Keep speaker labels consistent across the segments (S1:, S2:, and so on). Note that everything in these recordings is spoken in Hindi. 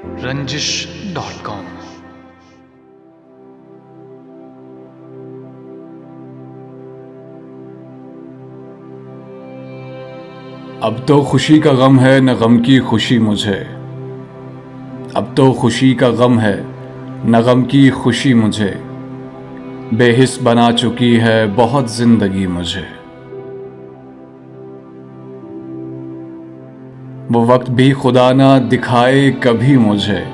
S1: रंजिश.com।
S2: अब तो खुशी का गम है न गम की खुशी मुझे। अब तो खुशी का गम है न गम की खुशी मुझे। बेहिस बना चुकी है बहुत जिंदगी मुझे। वो वक्त भी खुदा ना दिखाए कभी मुझे।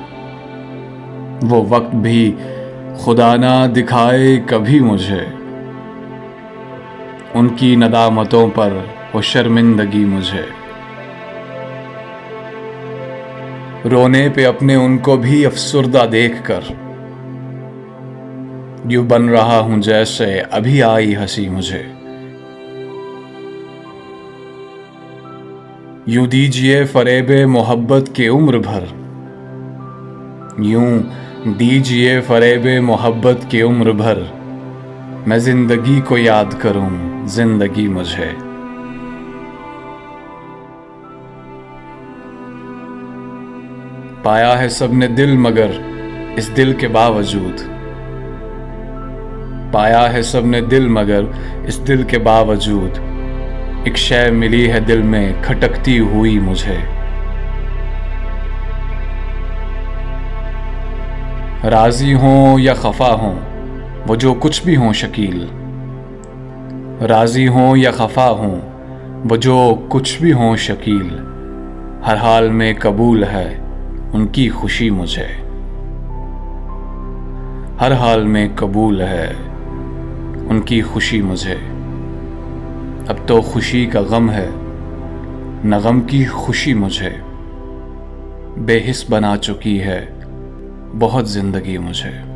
S2: वो वक्त भी खुदा ना दिखाए कभी मुझे। उनकी नदामतों पर हो शर्मिंदगी मुझे। रोने पे अपने उनको भी अफसुर्दा देखकर यूं बन रहा हूं जैसे अभी आई हंसी मुझे। यूं दीजिए फरेबे मोहब्बत के उम्र भर। यूं दीजिए फरेबे मोहब्बत के उम्र भर। मैं जिंदगी को याद करूं जिंदगी मुझे। पाया है सबने दिल मगर इस दिल के बावजूद। पाया है सबने दिल मगर इस दिल के बावजूद एक शय मिली है दिल में खटकती हुई मुझे। राजी हों या खफा हों वो जो कुछ भी हों शकील। राजी हों या खफा हों वो जो कुछ भी हों शकील। हर हाल में कबूल है उनकी खुशी मुझे। हर हाल में कबूल है उनकी खुशी मुझे। अब तो खुशी का गम है न गम की खुशी मुझे। बेहिस बना चुकी है बहुत जिंदगी मुझे।